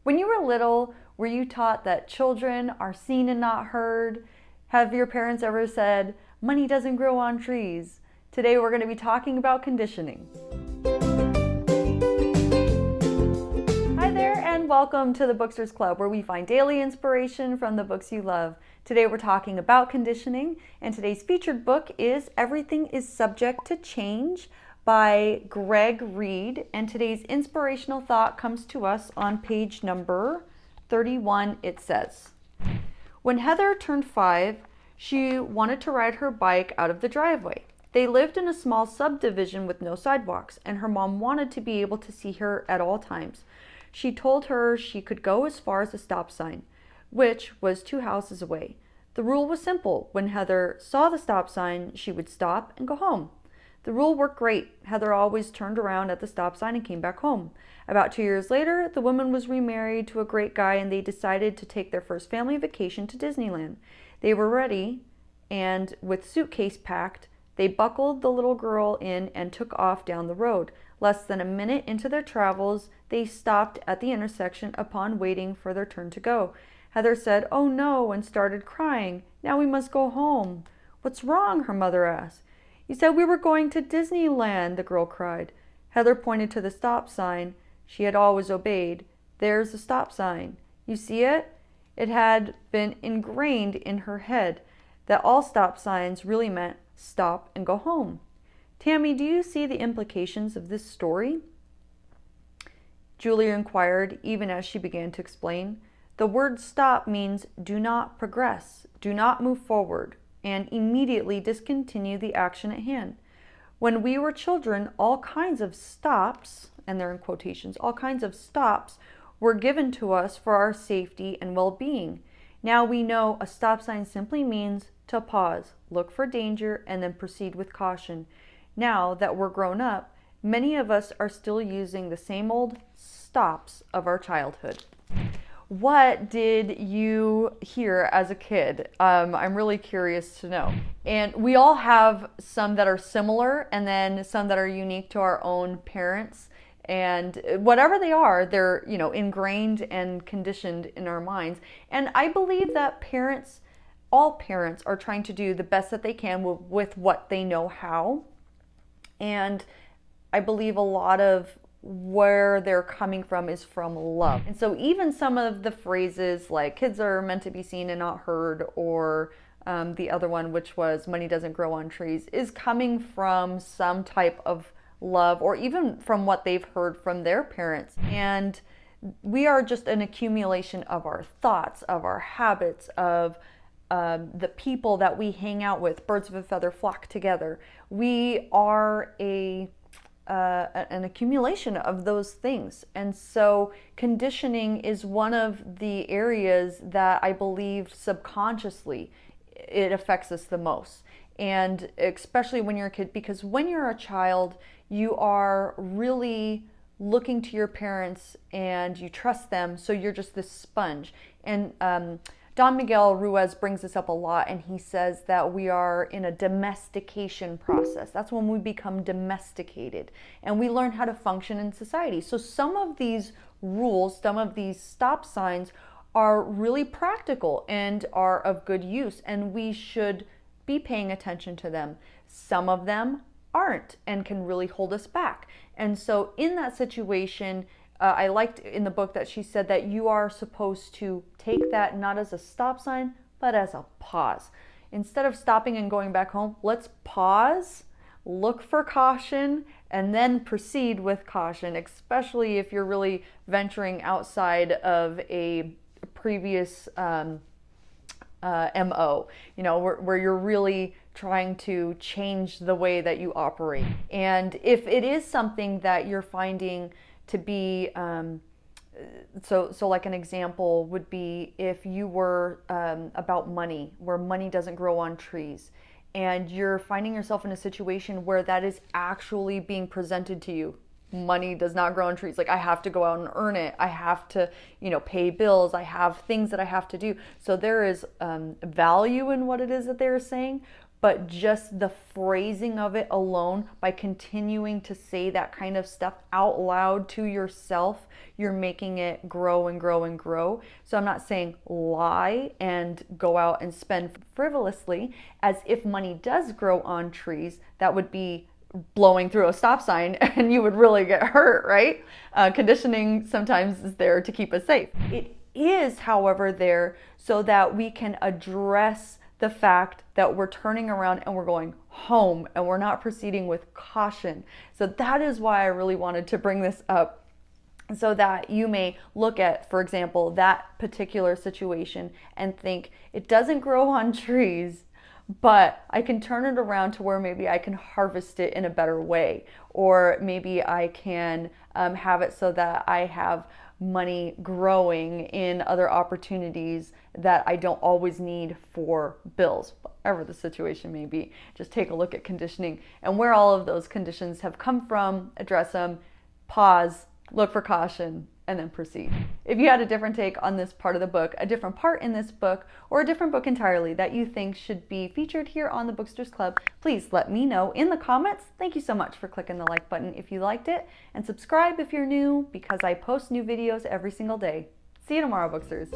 When you were little, were you taught that children are seen and not heard? Have your parents ever said, money doesn't grow on trees? Today we're going to be talking about conditioning. Hi there, and welcome to the Booksters Club, where we find daily inspiration from the books you love. Today we're talking about conditioning, and today's featured book is Everything is Subject to Change by Greg Reid, and today's inspirational thought comes to us on page number 31. It says, when Heather turned 5, she wanted to ride her bike out of the driveway. They lived in a small subdivision with no sidewalks, and her mom wanted to be able to see her at all times. She told her she could go as far as a stop sign, which was 2 houses away. The rule was simple. When Heather saw the stop sign, she would stop and go home. The rule worked great. Heather always turned around at the stop sign and came back home. About 2 years later, the woman was remarried to a great guy, and they decided to take their first family vacation to Disneyland. They were ready, and with suitcase packed, they buckled the little girl in and took off down the road. Less than a minute into their travels, they stopped at the intersection upon waiting for their turn to go. Heather said, "Oh no," and started crying. "Now we must go home." "What's wrong?" her mother asked. "You said we were going to Disneyland," the girl cried. Heather pointed to the stop sign. She had always obeyed. "There's the stop sign. You see it?" It had been ingrained in her head that all stop signs really meant stop and go home. "Tammy, do you see the implications of this story?" Julia inquired, even as she began to explain. The word stop means do not progress, do not move forward, and immediately discontinue the action at hand. When we were children, all kinds of stops, and they're in quotations, all kinds of stops were given to us for our safety and well-being. Now we know a stop sign simply means to pause, look for danger, and then proceed with caution. Now that we're grown up, many of us are still using the same old stops of our childhood. What did you hear as a kid? I'm really curious to know. And we all have some that are similar and then some that are unique to our own parents. And whatever they are, they're, ingrained and conditioned in our minds. And I believe that all parents are trying to do the best that they can with what they know how. And I believe a lot of where they're coming from is from love. And so even some of the phrases like kids are meant to be seen and not heard, or the other one, which was money doesn't grow on trees, is coming from some type of love, or even from what they've heard from their parents. And we are just an accumulation of our thoughts, of our habits, of the people that we hang out with. Birds of a feather flock together. We are an accumulation of those things. And so conditioning is one of the areas that I believe subconsciously it affects us the most. And especially when you're a kid, because when you're a child, you are really looking to your parents and you trust them, so you're just this sponge. And Don Miguel Ruiz brings this up a lot, and he says that we are in a domestication process. That's when we become domesticated and we learn how to function in society. So some of these rules, some of these stop signs are really practical and are of good use, and we should be paying attention to them. Some of them aren't and can really hold us back. And so in that situation, I liked in the book that she said that you are supposed to take that not as a stop sign, but as a pause. Instead of stopping and going back home, let's pause, look for caution, and then proceed with caution, especially if you're really venturing outside of a previous MO, where you're really trying to change the way that you operate. And if it is something that you're finding to be, so like an example would be if you were about money, where money doesn't grow on trees, and you're finding yourself in a situation where that is actually being presented to you. Money does not grow on trees. Like, I have to go out and earn it. I have to, pay bills. I have things that I have to do. So there is value in what it is that they're saying, but just the phrasing of it alone, by continuing to say that kind of stuff out loud to yourself, you're making it grow and grow and grow. So I'm not saying lie and go out and spend frivolously, as if money does grow on trees, that would be blowing through a stop sign and you would really get hurt, right? Conditioning sometimes is there to keep us safe. It is, however, there so that we can address the fact that we're turning around and we're going home and we're not proceeding with caution. So that is why I really wanted to bring this up, so that you may look at, for example, that particular situation and think, it doesn't grow on trees, but I can turn it around to where maybe I can harvest it in a better way, or maybe I can have it so that I have money growing in other opportunities that I don't always need for bills, whatever the situation may be. Just take a look at conditioning and where all of those conditions have come from, address them, pause, look for caution, and then proceed. If you had a different take on this part of the book, a different part in this book, or a different book entirely that you think should be featured here on the Booksters Club, please let me know in the comments. Thank you so much for clicking the like button if you liked it, and subscribe if you're new, because I post new videos every single day. See you tomorrow, Booksters.